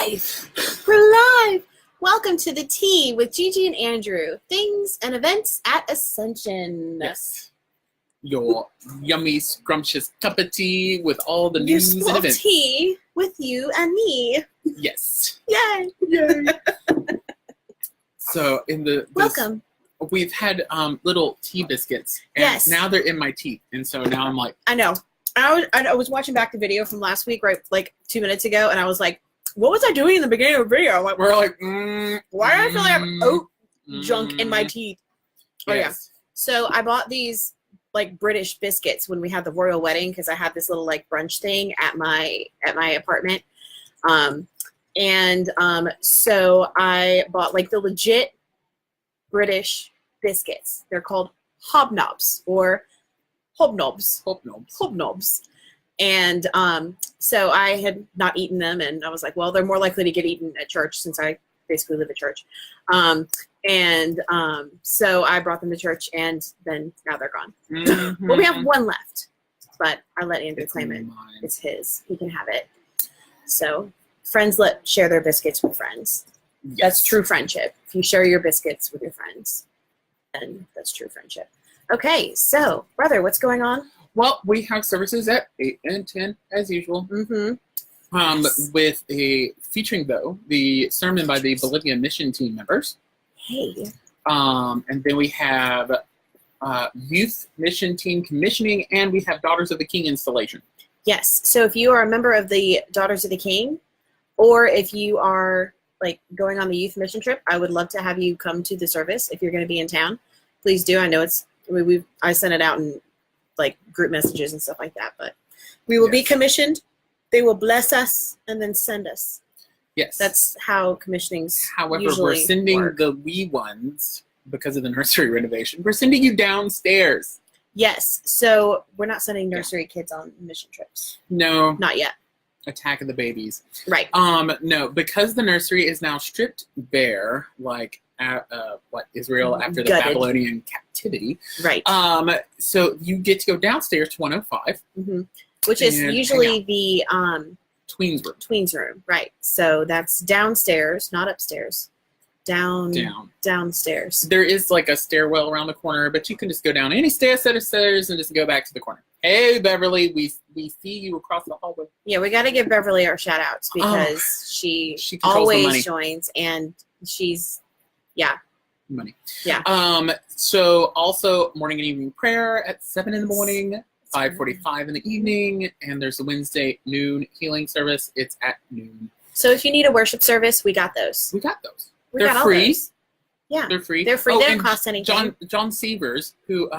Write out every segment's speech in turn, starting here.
live. We're live. Welcome to the Tea with GiGi and Andrew. Things and events at Ascension. Yes. Your yummy, scrumptious cup of tea with all the news and events. Tea with you and me. Yes. Yay. Yay. So welcome. We've had little tea biscuits, and yes. Now they're in my teeth, and so now I'm like, I know. I was watching back the video from last week, right, like 2 minutes ago, and I was like, what was I doing in the beginning of the video? Like, we're like, why do I feel like I have oat junk in my teeth? Oh yes. yeah. So I bought these like British biscuits when we had the royal wedding because I had this little like brunch thing at my apartment, so I bought like the legit British biscuits. They're called hobnobs or hobnobs. And so I had not eaten them, and I was like, well, they're more likely to get eaten at church since I basically live at church. So I brought them to church, and then now they're gone. Mm-hmm. Well, we have one left, but I let Andrew claim it. Mine. It's his. He can have it. So friends share their biscuits with friends. Yes. That's true friendship. If you share your biscuits with your friends, then that's true friendship. Okay, so, brother, what's going on? Well, we have services at 8 and 10, as usual. Mm-hmm. Yes. With featuring, though, the sermon by the Bolivia mission team members. Hey. And then we have youth mission team commissioning, and we have Daughters of the King installation. Yes, so if you are a member of the Daughters of the King, or if you are like going on the youth mission trip, I would love to have you come to the service if you're going to be in town. Please do. I know I sent it out in like group messages and stuff like that, but we will be commissioned. They will bless us and then send us. Yes. That's how commissionings However, usually we're sending work. the wee ones because of the nursery renovation. We're sending you downstairs. Yes. So we're not sending nursery kids on mission trips. No. Not yet. Attack of the babies. Right. No, because the nursery is now stripped bare, like Israel after the Gutted. Babylonian captivity. Right. So you get to go downstairs to 105. Mm-hmm. Which is and usually the tweens room. Right. So that's downstairs, not upstairs. Downstairs. There is like a stairwell around the corner, but you can just go down any set of stairs and just go back to the corner. Hey, Beverly, we see you across the hallway. Yeah, we got to give Beverly our shout outs because she always joins, and she's money. Yeah. So also morning and evening prayer at 7 in the morning, 5:45 in the evening, and there's a Wednesday noon healing service. It's at noon. So if you need a worship service, we got those. We got those. They're free. Those. Yeah. They're free. They're free. Oh, they don't cost anything. John Severs, who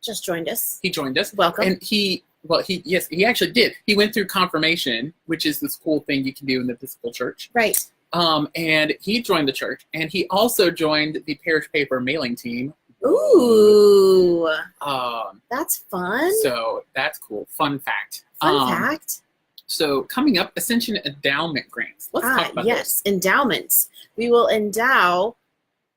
just joined us. He joined us. Welcome. And he actually did. He went through confirmation, which is this cool thing you can do in the physical church. Right. And he joined the church, and he also joined the parish paper mailing team. Ooh. That's fun. So that's cool. Fun fact. Fun fact. So coming up, Ascension Endowment Grants. Let's talk about yes, those. Endowments. We will endow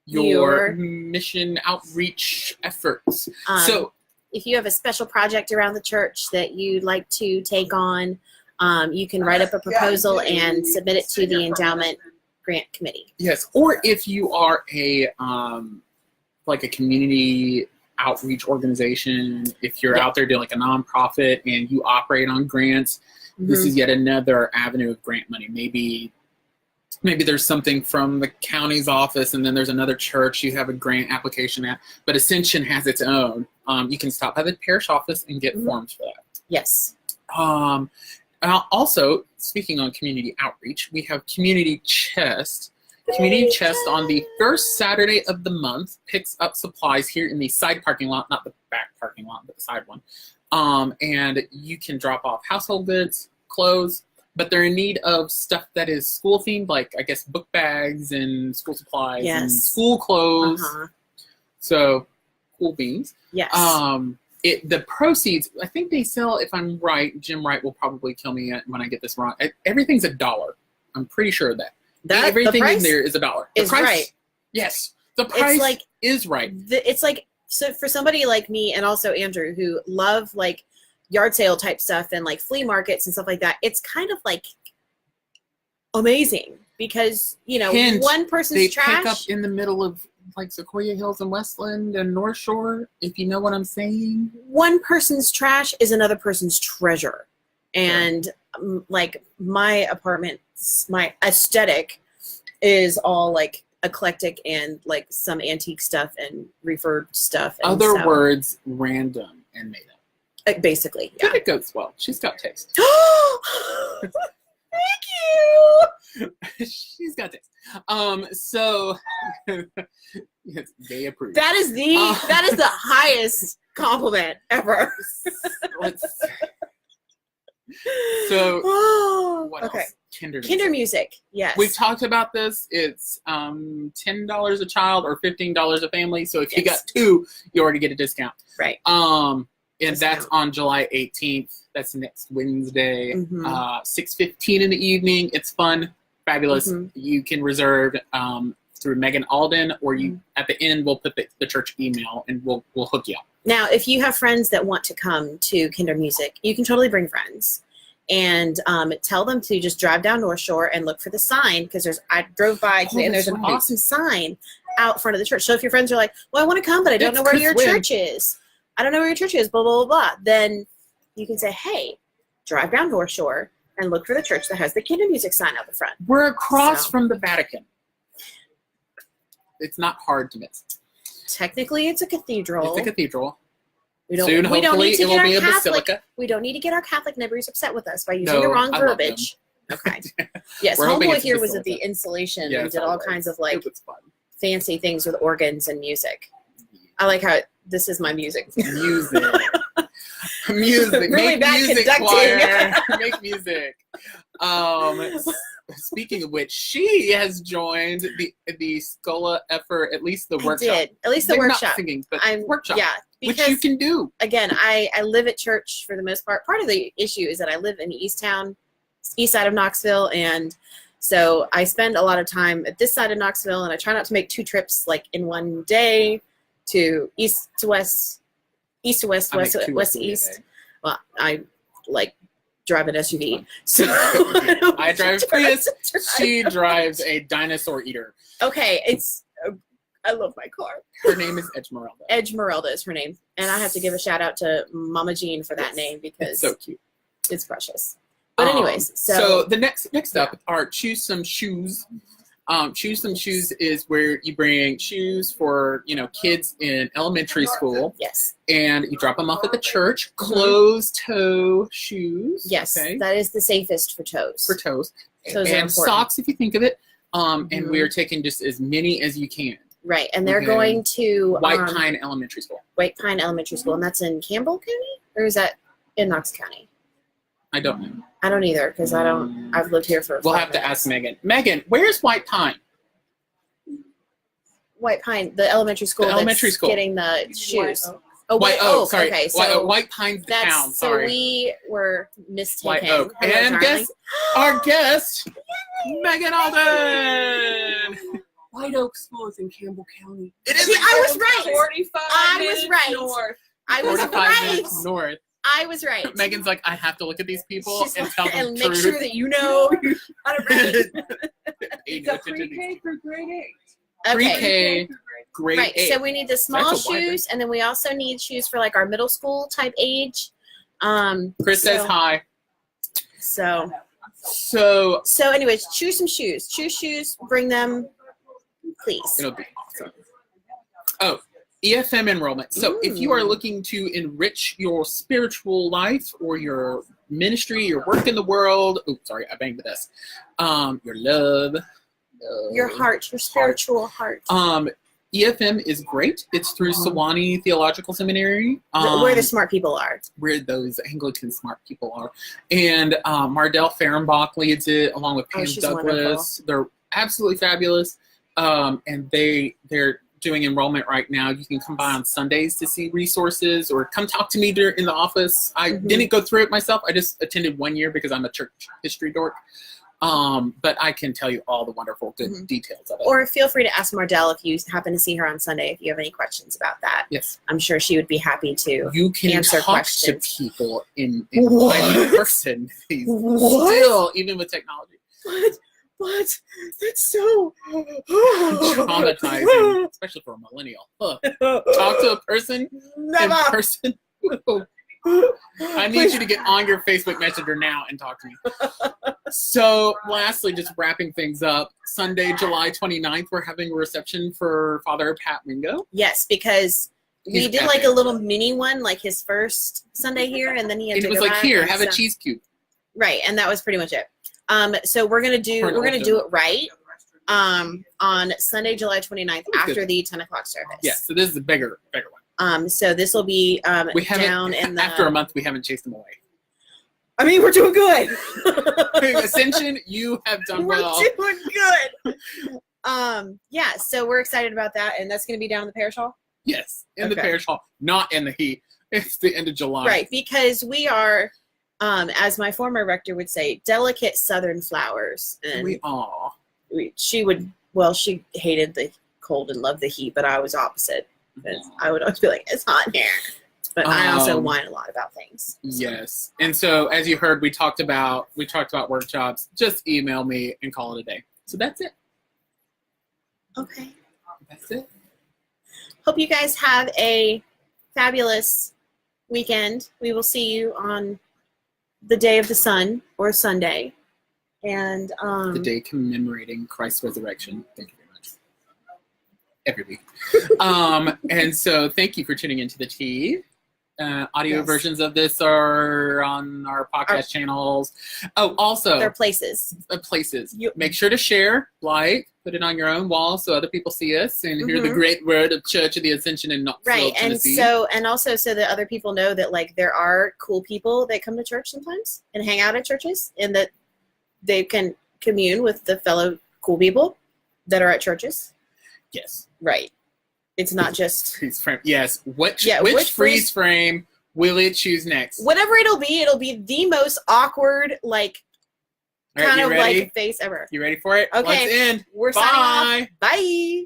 your mission outreach efforts. So if you have a special project around the church that you'd like to take on, you can write up a proposal and submit it to the endowment grant committee. Yes, or if you are a like a community outreach organization, if you're out there doing like a nonprofit and you operate on grants, this is yet another avenue of grant money. Maybe there's something from the county's office, and then there's another church you have a grant application at, but Ascension has its own. You can stop by the parish office and get forms for that. Yes. Also, speaking on community outreach, we have Community Chest. Community Chest on the first Saturday of the month picks up supplies here in the side parking lot, not the back parking lot, but the side one. And you can drop off household goods, clothes, but they're in need of stuff that is school themed, like I guess book bags and school supplies and school clothes. So cool beans. Yes. The proceeds, I think they sell, if I'm right, Jim Wright will probably kill me when I get this wrong. Everything's $1. I'm pretty sure of that. Everything in there is $1. The price, right. Yes. The price is right. It's like, so for somebody like me and also Andrew who love like yard sale type stuff and like flea markets and stuff like that, it's kind of like amazing because, you know, Hint, one person's they trash. pick up in the middle of like Sequoia Hills and Westland and North Shore, if you know what I'm saying. One person's trash is another person's treasure. And like my apartment, my aesthetic is all like eclectic and like some antique stuff and refurbed stuff. And Other words, random and made up. Basically, yeah. But it goes well. She's got taste. Thank you. She's got taste. So yes, they approve. That is the highest compliment ever. So what okay. else? Kinder music. Yes. We've talked about this. It's $10 a child or $15 a family. So if you got two, you already get a discount. Right. And that's on July 18th. That's next Wednesday. 6:15 in the evening. It's fun, fabulous. You can reserve through Megan Alden, or you at the end we'll put the church email and we'll hook you up. Now, if you have friends that want to come to Kinder Music, you can totally bring friends and tell them to just drive down North Shore and look for the sign, because I drove by today and there's an awesome sign out front of the church. So if your friends are like, well, I want to come, but I don't know where your church is. I don't know where your church is, blah, blah, blah, blah. Then you can say, hey, drive down North Shore and look for the church that has the Kinder Music sign out the front. We're across from the Vatican. It's not hard to miss. Technically, it's a cathedral. It's a cathedral. Soon, hopefully, it will be a basilica. We don't need to get our Catholic neighbors upset with us by using the wrong verbiage. Okay. Yes, homeboy here was at the installation and did all kinds of like fancy things with organs and music. I like how this is my music. Music. Music. Really Make bad music, conducting. choir. Make music. Speaking of which, she has joined the Scola effort, at least the workshop. I did. At least the Maybe workshop. Not singing, but workshop. Yeah. Which you can do. Again, I live at church for the most part. Part of the issue is that I live in east side of Knoxville, and so I spend a lot of time at this side of Knoxville, and I try not to make two trips like in one day to east to west, west to east. Well, I like drive an SUV. So I drive a Prius. She drives a dinosaur eater. Okay, I love my car. Her name is Edgemerelda. Edgemerelda is her name. And I have to give a shout out to Mama Jean for that name, because it's so cute. It's precious. But anyways, so the next up are choose some shoes. Choose some shoes is where you bring shoes for, kids in elementary school. Yes. And you drop them off at the church. Closed toe shoes. Yes. Okay. That is the safest for toes. Toes and socks, if you think of it. And we are taking just as many as you can. Right. And they're going to White Pine Elementary School. White Pine Elementary School. And that's in Campbell County? Or is that in Knox County? I don't know. I don't either, because I've lived here for We'll have to ask Megan. Megan, where's White Pine? White Pine, the elementary school. Getting the shoes. White Oak. Sorry. Okay, so White Pine's the town. Sorry. So we were mistaken. White Oak. And guess our guest, Megan Alden. White Oak School is in Campbell County. It is. I was right. 45 minutes north. I was 45 minutes north. I was right. Megan's like, I have to look at these people and tell them and make sure that you know how to read. It's a pre-K through grade 8. Pre-K, grade 8. Right. So we need the small shoes, and then we also need shoes for like our middle school type age. Chris says hi. So anyways, choose some shoes. Choose shoes. Bring them, please. It'll be awesome. Oh. EFM enrollment. So if you are looking to enrich your spiritual life or your ministry, your work in the world, I banged the desk. Your love. Your heart, your spiritual heart. EFM is great. It's through Sewanee Theological Seminary. Where the smart people are. Where those Anglican smart people are. And Mardell Fehrenbach leads it along with Pam Douglas. Wonderful. They're absolutely fabulous. And they're doing enrollment right now. You can come by on Sundays to see resources or come talk to me in the office. I didn't go through it myself. I just attended 1 year because I'm a church history dork. But I can tell you all the wonderful good details of it. Or feel free to ask Mardell if you happen to see her on Sunday, if you have any questions about that. Yes. I'm sure she would be happy to You can answer talk questions. to people in person. Still, even with technology. what? That's so traumatizing, especially for a millennial. Talk to a person in person. I need you to get on your Facebook Messenger now and talk to me. So, lastly, just wrapping things up, Sunday, July 29th, we're having a reception for Father Pat Wingo. Yes, because we did like a little mini one, like his first Sunday here, and then he had to go back. It was like, here, have a cheese cube. Right, and that was pretty much it. So we're gonna do it right. On Sunday, July 29th, after the 10 o'clock service. Yeah, so this is a bigger one. So this will be down in the... After a month, we haven't chased them away. I mean, we're doing good. Ascension, you have done well. We're doing good. Yeah, so we're excited about that, and that's going to be down in the parish hall? Yes, in the parish hall, not in the heat. It's the end of July. Right, because we are, as my former rector would say, delicate southern flowers. And she hated the cold and loved the heat, but I was opposite. I would always be like, it's hot in here. But I also whine a lot about things. So. Yes. And so as you heard, we talked about workshops. Just email me and call it a day. So that's it. Okay. That's it. Hope you guys have a fabulous weekend. We will see you on the day of the sun or Sunday. And the day commemorating Christ's resurrection. Thank you very much. Every week. And so thank you for tuning into the tea. Audio versions of this are on our podcast channels. Oh, also, there are places. Make sure to share, put it on your own wall so other people see us and hear the great word of Church of the Ascension in Knoxville, Tennessee. And also so that other people know that there are cool people that come to church sometimes and hang out at churches, and that they can commune with the fellow cool people that are at churches. Yes. Right. It's not just freeze frame. Yes. Which freeze frame will it choose next? Whatever it'll be the most awkward, kind of like face ever. You ready for it? Okay. Let's end. We're Bye. signing off. Bye.